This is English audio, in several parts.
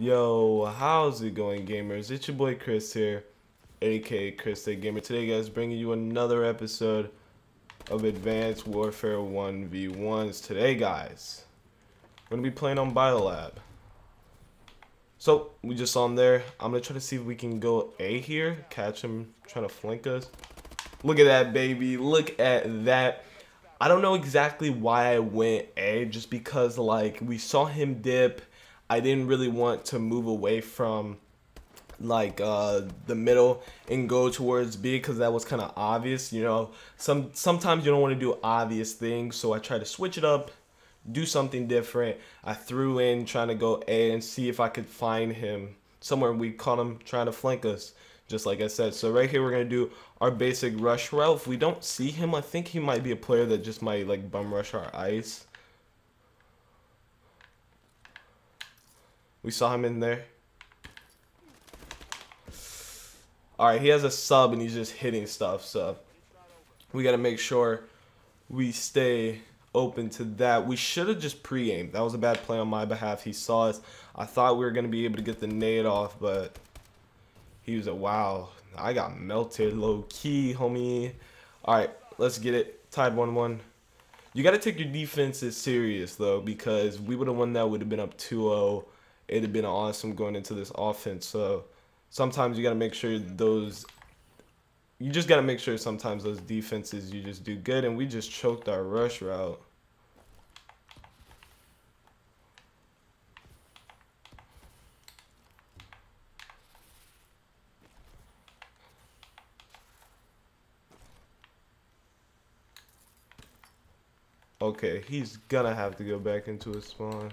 Yo, how's it going, gamers? It's your boy Chris here, aka ChrisThatGamer. Today, guys, bringing you another episode of Advanced Warfare 1v1s. Today, guys, we're gonna be playing on Biolab. So we just saw him there. I'm gonna try to see if we can go A here, catch him trying to flank us. Look at that, baby! Look at that. I don't know exactly why I went A, just because like we saw him dip. I didn't really want to move away from like the middle and go towards B because that was kind of obvious, you know. Sometimes you don't want to do obvious things, so I tried to switch it up, do something different. I threw in trying to go A and see if I could find him somewhere. We caught him trying to flank us, just like I said. So right here we're gonna do our basic rush route. If we don't see him, I think he might be a player that just might like bum rush our ice. We saw him in there. Alright, he has a sub and he's just hitting stuff, so we gotta make sure we stay open to that. We should have just pre-aimed. That was a bad play on my behalf. He saw us. I thought we were gonna be able to get the nade off, but he was a wow. I got melted low key, homie. Alright, let's get it. Tied 1-1. You gotta take your defenses serious though, because we would have won that, would have been up 2-0. It'd have been awesome going into this offense. So sometimes you got to make sure those, you just got to make sure sometimes those defenses you just do good. And we just choked our rush route. Okay, he's gonna have to go back into his spawn.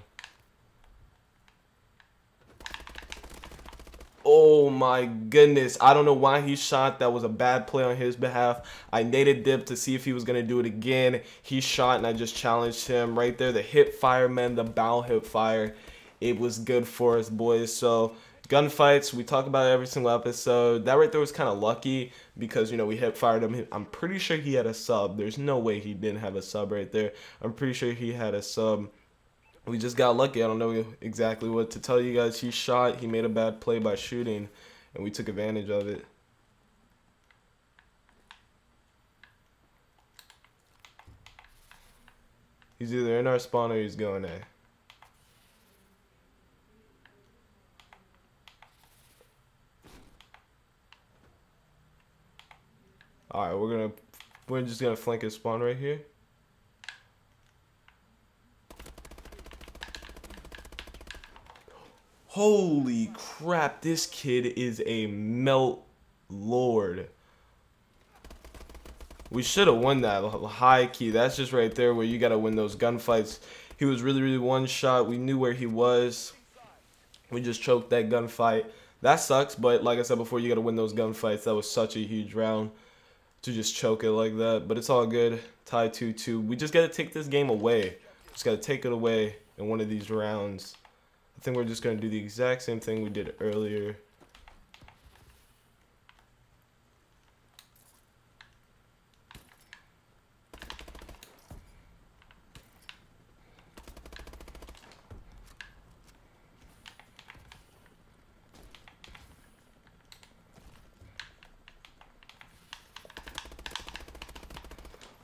Oh my goodness. I don't know why he shot. That was a bad play on his behalf. I naded dip to see if he was going to do it again. He shot and I just challenged him right there. The hip fire, man, the bow hip fire. It was good for us, boys. So gunfights, we talk about it every single episode. That right there was kind of lucky because, you know, we hip fired him. I'm pretty sure he had a sub. There's no way he didn't have a sub right there. I'm pretty sure he had a sub. We just got lucky. I don't know exactly what to tell you guys. He shot. He made a bad play by shooting, and we took advantage of it. He's either in our spawn or he's going A. All right, we're just gonna flank his spawn right here. Holy crap, this kid is a melt lord. We should have won that high key. That's just right there where you got to win those gunfights. He was really one shot. We knew where he was. We just choked that gunfight. That sucks, but like I said before, you got to win those gunfights. That was such a huge round to just choke it like that. But it's all good. Tie 2-2. We just got to take this game away. Just got to take it away in one of these rounds. I think we're just going to do the exact same thing we did earlier.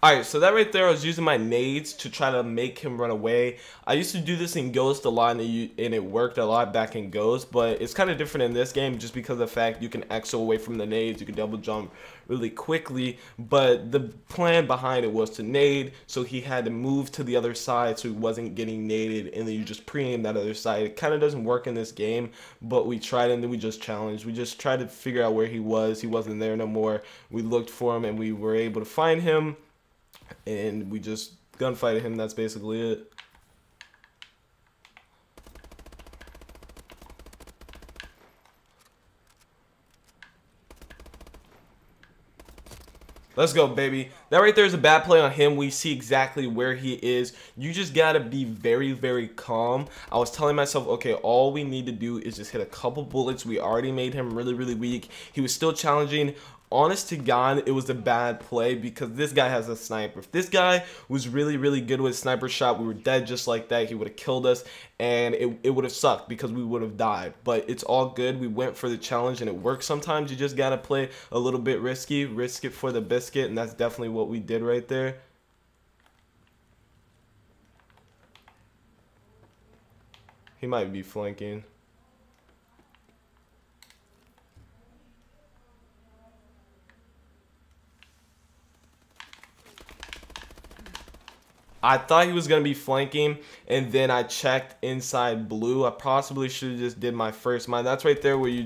Alright, so that right there, I was using my nades to try to make him run away. I used to do this in Ghost a lot, and it worked a lot back in Ghost, but it's kind of different in this game just because of the fact you can exo away from the nades, you can double jump really quickly, but the plan behind it was to nade, so he had to move to the other side so he wasn't getting naded, and then you just pre-aim that other side. It kind of doesn't work in this game, but we tried, and then we just challenged. We just tried to figure out where he was. He wasn't there no more. We looked for him, and we were able to find him. And we just gunfighted him. That's basically it. Let's go, baby. That right there is a bad play on him. We see exactly where he is. You just got to be very calm. I was telling myself, okay, all we need to do is just hit a couple bullets. We already made him really weak. He was still challenging. honest to God, it was a bad play because this guy has a sniper. If this guy was really, really good with a sniper shot, we were dead just like that. He would have killed us, and it would have sucked because we would have died. But it's all good. We went for the challenge, and it works sometimes. You just got to play a little bit risky, risk it for the biscuit, and that's definitely what we did right there. He might be flanking. I thought he was going to be flanking, and then I checked inside blue. I possibly should have just did my first mine. That's right there where you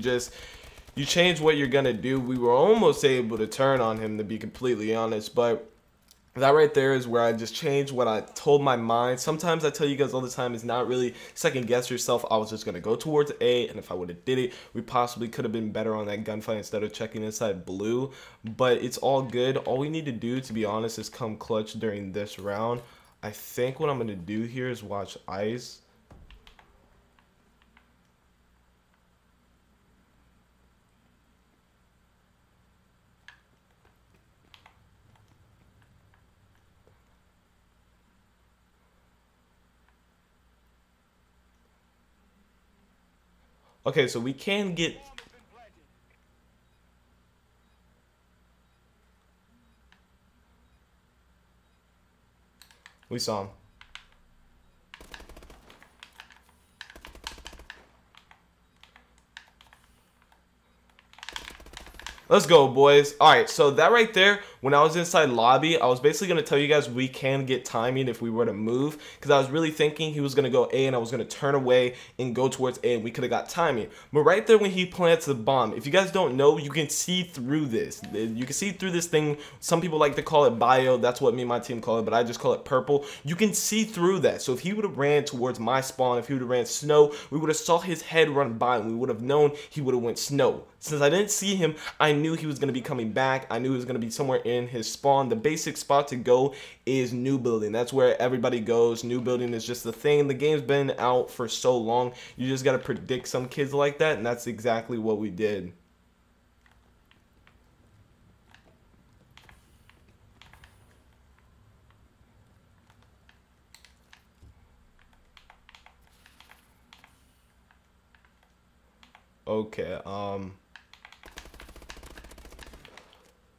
change what you're going to do. We were almost able to turn on him, to be completely honest, but that right there is where I just changed what I told my mind. Sometimes I tell you guys all the time is not really second guess yourself. I was just going to go towards A, and if I would have did it, we possibly could have been better on that gunfight instead of checking inside blue. But it's all good. All we need to do, to be honest, is come clutch during this round. I think what I'm going to do here is watch ice. Okay, so we can get... We saw him. Let's go, boys. All right, so that right there, when I was inside lobby, I was basically going to tell you guys we can get timing if we were to move, because I was really thinking he was going to go A and I was going to turn away and go towards A, and we could have got timing. But right there when he plants the bomb, if you guys don't know, you can see through this. You can see through this thing. Some people like to call it bio. That's what me and my team call it, but I just call it purple. You can see through that. So if he would have ran towards my spawn, if he would have ran snow, we would have saw his head run by, and we would have known he would have went snow. Since I didn't see him, I knew he was going to be coming back. I knew he was going to be somewhere in his spawn. The basic spot to go is new building. That's where everybody goes. New building is just the thing. The game's been out for so long. You just got to predict some kids like that, and that's exactly what we did. Okay,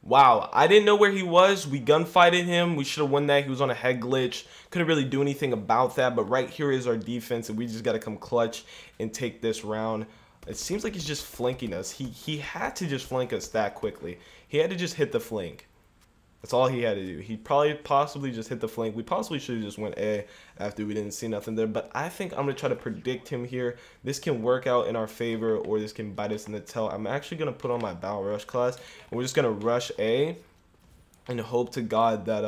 wow, I didn't know where he was. We gunfighted him. We should have won that. He was on a head glitch. Couldn't really do anything about that, but right here is our defense, and we just got to come clutch and take this round. It seems like he's just flanking us. He had to just flank us that quickly. He had to just hit the flank. That's all he had to do. He possibly just hit the flank. We possibly should have just went A after we didn't see nothing there. But I think I'm going to try to predict him here. This can work out in our favor, or this can bite us in the tail. I'm actually going to put on my Battle Rush class, and we're just going to rush A and hope to God that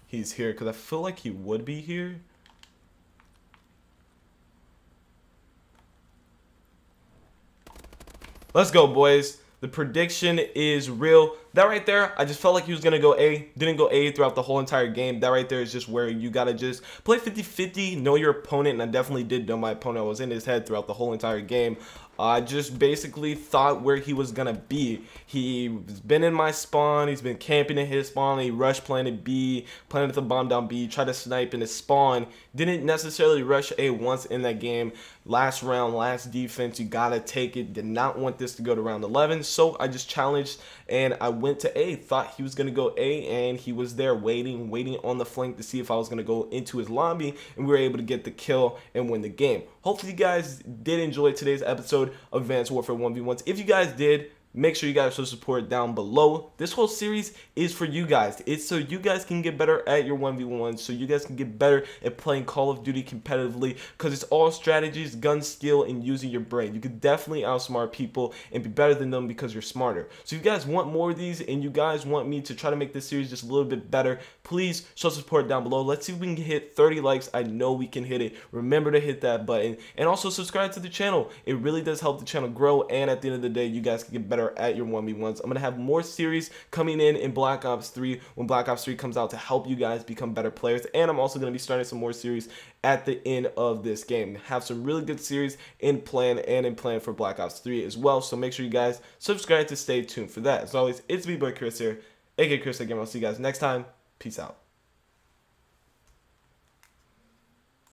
he's here, because I feel like he would be here. Let's go, boys. The prediction is real. That right there, I just felt like he was going to go A. Didn't go A throughout the whole entire game. That right there is just where you got to just play 50-50, know your opponent, and I definitely did know my opponent. I was in his head throughout the whole entire game. I just basically thought where he was going to be. He's been in my spawn. He's been camping in his spawn. He rushed planted B, planted the bomb down B, tried to snipe in his spawn. Didn't necessarily rush A once in that game. Last round, last defense, you got to take it. Did not want this to go to round 11, so I just challenged, and I went to A. Thought he was going to go A, and he was there waiting on the flank to see if I was going to go into his lobby, and we were able to get the kill and win the game. Hopefully you guys did enjoy today's episode of Advanced Warfare 1v1s. If you guys did, make sure you guys show support down below. This whole series is for you guys. It's so you guys can get better at your 1v1s, so you guys can get better at playing Call of Duty competitively, because it's all strategies, gun skill, and using your brain. You can definitely outsmart people and be better than them because you're smarter. So if you guys want more of these, and you guys want me to try to make this series just a little bit better, please show support down below. Let's see if we can hit 30 likes. I know we can hit it. Remember to hit that button, and also subscribe to the channel. It really does help the channel grow, and at the end of the day, you guys can get better better at your 1v1s. I'm going to have more series coming in Black Ops 3 when Black Ops 3 comes out to help you guys become better players. And I'm also going to be starting some more series at the end of this game. Have some really good series in plan for Black Ops 3 as well. So make sure you guys subscribe to stay tuned for that. As always, it's me, boy Chris here, aka ChrisThatGamer. I'll see you guys next time. Peace out.